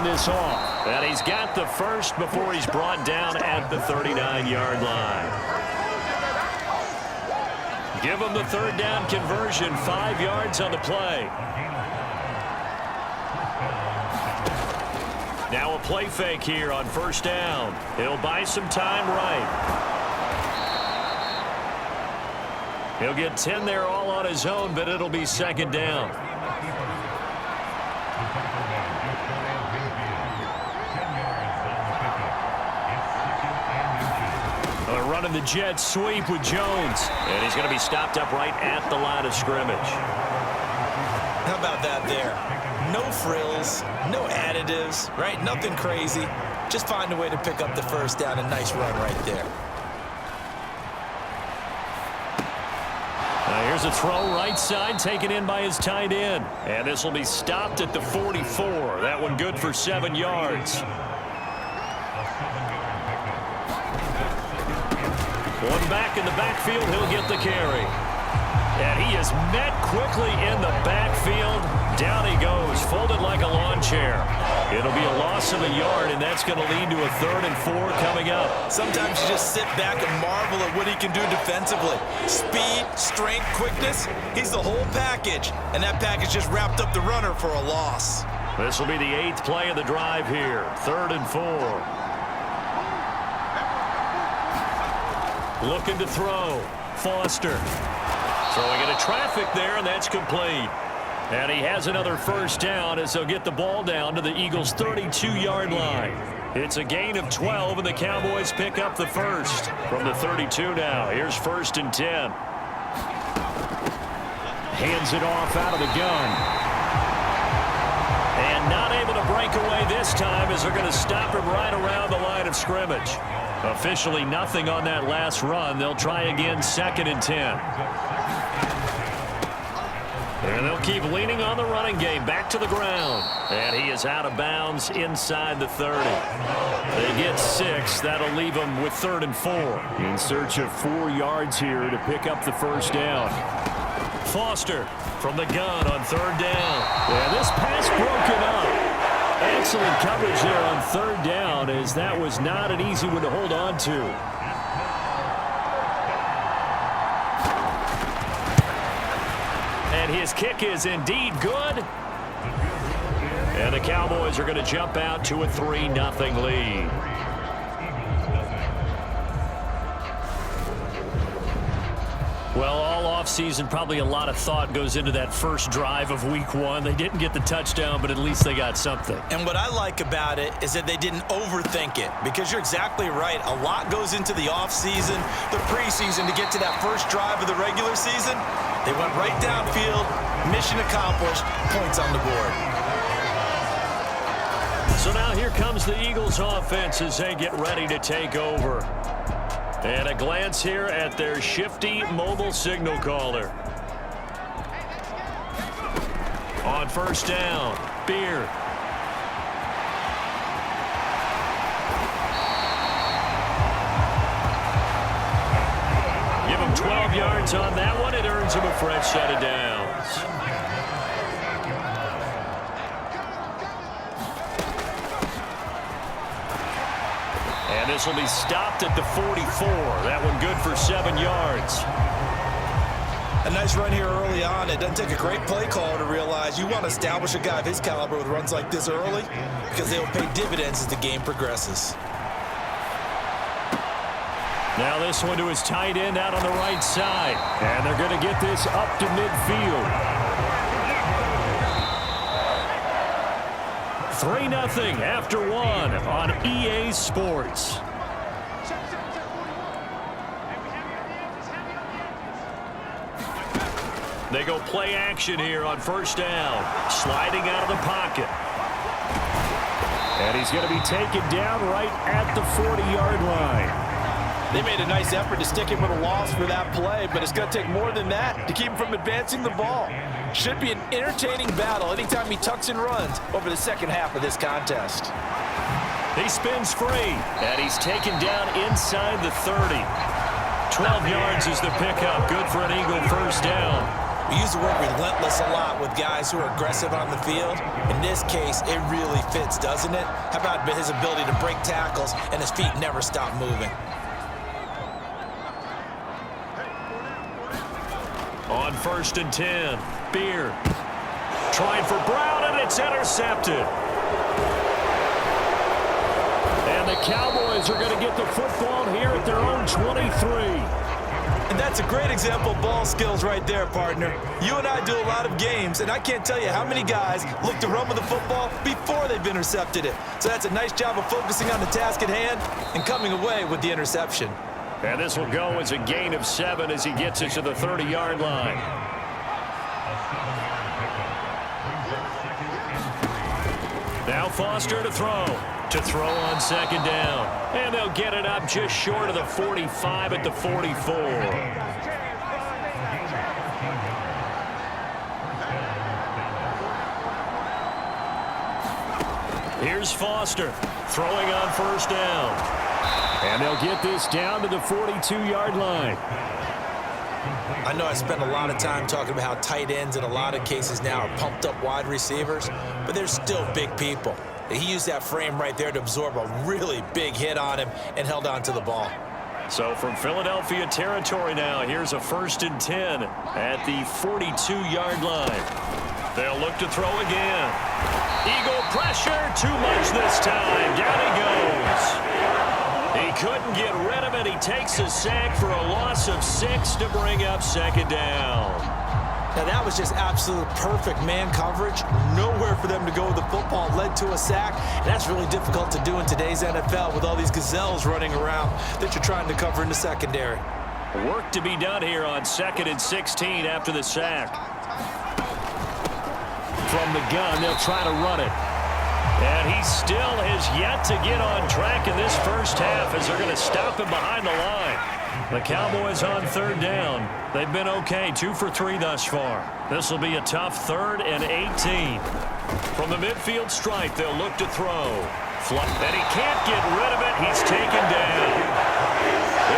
hand this off. And he's got the first before he's brought down at the 39-yard line. Give him the third down conversion, 5 yards on the play. Now a play fake here on first down. He'll buy some time right. He'll get 10 there all on his own, but it'll be second down. Running the jet sweep with Jones. And he's going to be stopped up right at the line of scrimmage. How about that there? No frills, no additives, right? Nothing crazy. Just find a way to pick up the first down. A nice run right there. Now here's a throw right side taken in by his tight end. And this will be stopped at the 44. That one good for 7 yards. One back in the backfield, he'll get the carry. And he is met quickly in the backfield. Down he goes, folded like a lawn chair. It'll be a loss of a yard, and that's going to lead to a 3rd and 4 coming up. Sometimes you just sit back and marvel at what he can do defensively. Speed, strength, quickness, he's the whole package. And that package just wrapped up the runner for a loss. This will be the 8th play of the drive here, 3rd and 4. Looking to throw. Foster. Throwing into traffic there, and that's complete. And he has another first down as they'll get the ball down to the Eagles' 32-yard line. It's a gain of 12, and the Cowboys pick up the first from the 32 now. Here's 1st and 10. Hands it off out of the gun. And not able to break away this time as they're going to stop him right around the line of scrimmage. Officially nothing on that last run. They'll try again, 2nd and 10. And they'll keep leaning on the running game. Back to the ground. And he is out of bounds inside the 30. They get 6. That'll leave them with 3rd and 4. In search of 4 yards here to pick up the first down. Foster from the gun on 3rd down. And this pass broken up. Excellent coverage there on 3rd down, as that was not an easy one to hold on to. And his kick is indeed good. And the Cowboys are going to jump out to a 3-0 lead. Well, all offseason, probably a lot of thought goes into that first drive of week 1. They didn't get the touchdown, but at least they got something. And what I like about it is that they didn't overthink it, because you're exactly right. A lot goes into the offseason, the preseason, to get to that first drive of the regular season. They went right downfield, mission accomplished, points on the board. So now here comes the Eagles offense as they get ready to take over. And a glance here at their shifty mobile signal caller. On first down, Beard. Give him 12 yards on that one. It earns him a fresh set of downs. And this will be stopped at the 44. That one good for 7 yards. A nice run here early on. It doesn't take a great play caller to realize you want to establish a guy of his caliber with runs like this early, because they will pay dividends as the game progresses. Now this one to his tight end out on the right side. And they're going to get this up to midfield. 3-0 after 1 on EA Sports. They go play action here on first down. Sliding out of the pocket. And he's going to be taken down right at the 40-yard line. They made a nice effort to stick him with a loss for that play, but it's going to take more than that to keep him from advancing the ball. Should be an entertaining battle anytime he tucks and runs over the second half of this contest. He spins free, and he's taken down inside the 30. 12 yards is the pickup. Good for an Eagle first down. We use the word relentless a lot with guys who are aggressive on the field. In this case, it really fits, doesn't it? How about his ability to break tackles and his feet never stop moving? On 1st and 10, Beard trying for Brown, and it's intercepted. And the Cowboys are going to get the football here at their own 23. And that's a great example of ball skills right there, partner. You and I do a lot of games, and I can't tell you how many guys look to run with the football before they've intercepted it. So that's a nice job of focusing on the task at hand and coming away with the interception. And this will go as a gain of 7 as he gets it to the 30-yard line. Now Foster to throw. To throw on 2nd down. And they'll get it up just short of the 45 at the 44. Here's Foster throwing on 1st down. And they'll get this down to the 42-yard line. I know I spend a lot of time talking about how tight ends in a lot of cases now are pumped up wide receivers, but they're still big people. He used that frame right there to absorb a really big hit on him and held on to the ball. So from Philadelphia territory now, here's a 1st and 10 at the 42-yard line. They'll look to throw again. Eagle pressure, too much this time. Down he goes. He couldn't get rid of it. He takes a sack for a loss of 6 to bring up 2nd down. Now that was just absolute perfect man coverage. Nowhere for them to go with the football. Led to a sack. And that's really difficult to do in today's NFL with all these gazelles running around that you're trying to cover in the secondary. Work to be done here on 2nd and 16 after the sack. From the gun, they'll try to run it. And he still has yet to get on track in this first half as they're going to stop him behind the line. The Cowboys on 3rd down. They've been okay, 2 for 3 thus far. This will be a tough 3rd and 18. From the midfield stripe, they'll look to throw. And he can't get rid of it. He's taken down.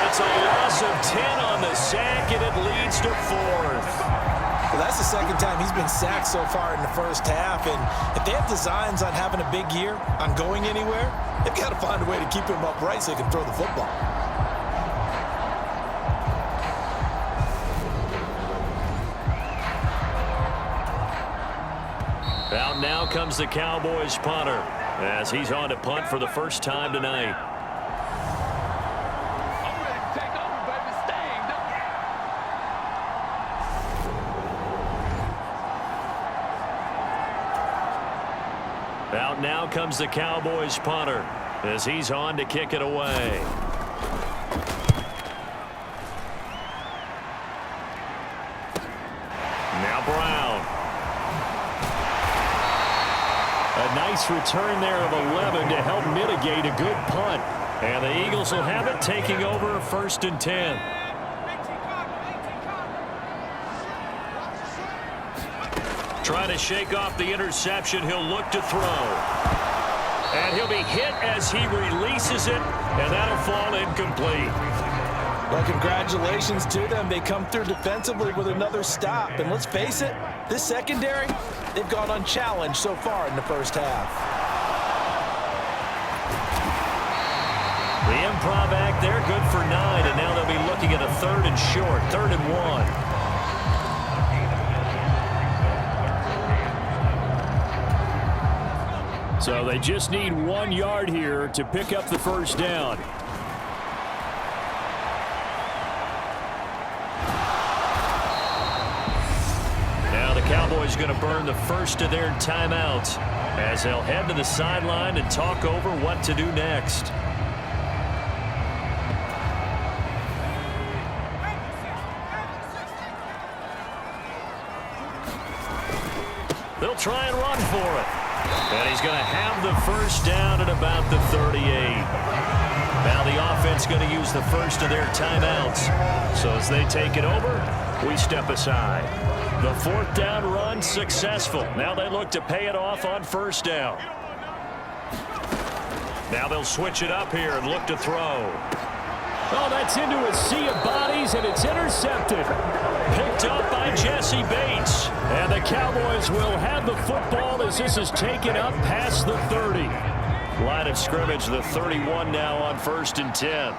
It's a loss of 10 on the sack, and it leads to 4th. Well, that's the 2nd time he's been sacked so far in the first half. And if they have designs on having a big year, on going anywhere, they've got to find a way to keep him upright so he can throw the football. Out now comes the Cowboys punter as he's on to punt for the first time tonight. Out now comes the Cowboys punter as he's on to kick it away. Now Brown. A nice return there of 11 to help mitigate a good punt. And the Eagles will have it, taking over 1st and 10. Trying to shake off the interception. He'll look to throw. And he'll be hit as he releases it, and that'll fall incomplete. Well, congratulations to them. They come through defensively with another stop. And let's face it, this secondary, they've gone unchallenged so far in the first half. The improv act there, good for 9, and now they'll be looking at a 3rd and short, 3rd and 1. So they just need 1 yard here to pick up the first down. Now the Cowboys going to burn the first of their timeouts as they'll head to the sideline and talk over what to do next. They'll try and run for it. And he's going to have the first down at about the 38. Now the offense going to use the first of their timeouts. So as they take it over, we step aside. The 4th down run successful. Now they look to pay it off on 1st down. Now they'll switch it up here and look to throw. Oh, that's into a sea of bodies, and it's intercepted. Picked up by Jesse Bates. And the Cowboys will have the football as this is taken up past the 30. Line of scrimmage, the 31 now on 1st and 10.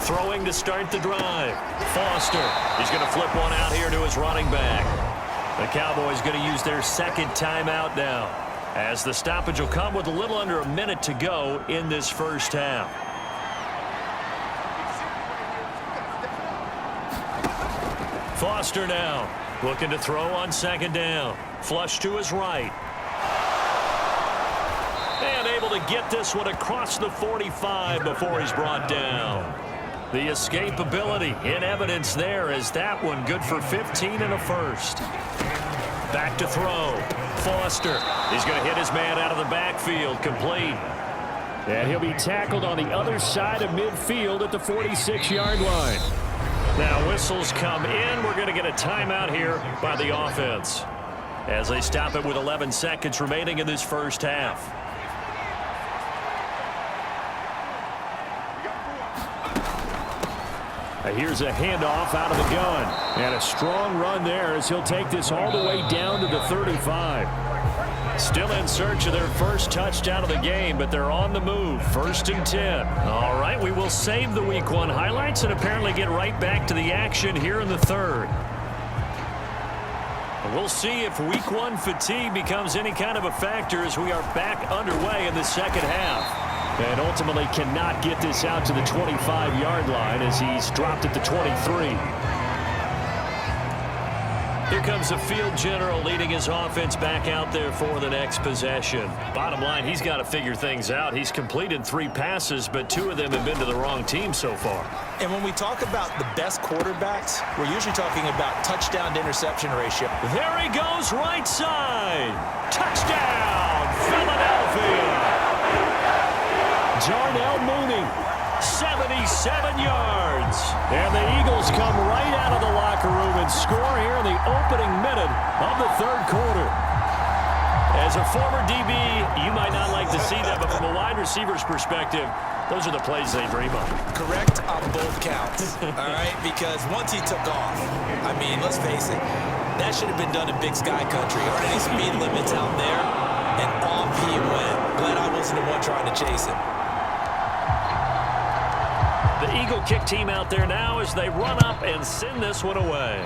Throwing to start the drive. Foster. He's going to flip one out here to his running back. The Cowboys going to use their second timeout now, as the stoppage will come with a little under a minute to go in this first half. Foster now looking to throw on 2nd down. Flush to his right. And able to get this one across the 45 before he's brought down. The escapability in evidence there, as that one good for 15 and a first. Back to throw. Foster. He's going to hit his man out of the backfield. Complete. And he'll be tackled on the other side of midfield at the 46-yard line. Now whistles come in. We're going to get a timeout here by the offense, as they stop it with 11 seconds remaining in this first half. Here's a handoff out of the gun. And a strong run there as he'll take this all the way down to the 35. Still in search of their first touchdown of the game, but they're on the move. 1st and 10. All right, we will save the Week 1 highlights and apparently get right back to the action here in the 3rd. We'll see if Week 1 fatigue becomes any kind of a factor as we are back underway in the second half. And ultimately cannot get this out to the 25-yard line as he's dropped at the 23. Here comes the field general leading his offense back out there for the next possession. Bottom line, he's got to figure things out. He's completed 3 passes, but 2 of them have been to the wrong team so far. And when we talk about the best quarterbacks, we're usually talking about touchdown to interception ratio. There he goes, right side. Touchdown, Philadelphia. Darnell Mooney, 77 yards. And the Eagles come right out of the locker room and score here in the opening minute of the 3rd quarter. As a former DB, you might not like to see that, but from a wide receiver's perspective, those are the plays they dream of. Correct on both counts, all right? Because once he took off, I mean, let's face it, that should have been done in Big Sky Country. Aren't any speed limits out there? And off he went. Glad I wasn't the one trying to chase him. The Eagle kick team out there now as they run up and send this one away.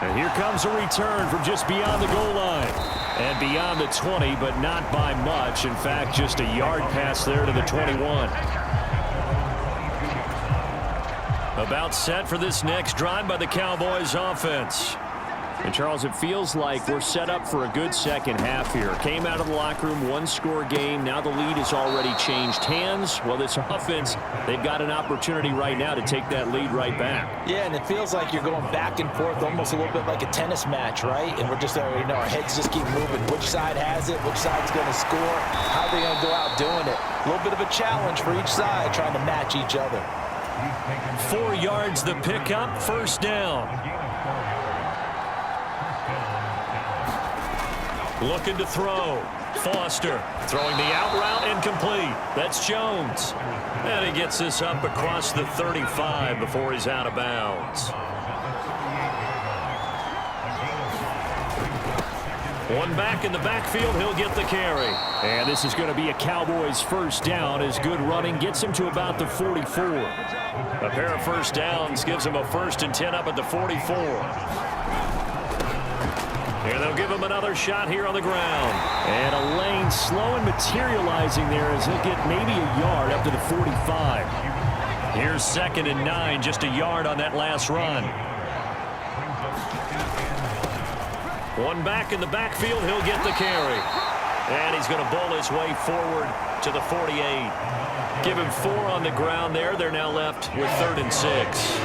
And here comes a return from just beyond the goal line. And beyond the 20, but not by much. In fact, just a yard pass there to the 21. About set for this next drive by the Cowboys offense. And, Charles, it feels like we're set up for a good second half here. Came out of the locker room, 1-score game. Now the lead has already changed hands. Well, this offense, they've got an opportunity right now to take that lead right back. Yeah, and it feels like you're going back and forth, almost a little bit like a tennis match, right? And we're just, our heads just keep moving. Which side has it? Which side's going to score? How are they going to go out doing it? A little bit of a challenge for each side, trying to match each other. 4 yards the pickup, 1st down. Looking to throw. Foster throwing the out route incomplete. That's Jones. And he gets this up across the 35 before he's out of bounds. One back in the backfield, he'll get the carry. And this is going to be a Cowboys 1st down as good running gets him to about the 44. A pair of 1st downs gives him a 1st and 10 up at the 44. And they'll give him another shot here on the ground. And a lane slow and materializing there as he'll get maybe a yard up to the 45. Here's 2nd and 9, just a yard on that last run. One back in the backfield, he'll get the carry. And he's going to bowl his way forward to the 48. Give him 4 on the ground there. They're now left with 3rd and 6.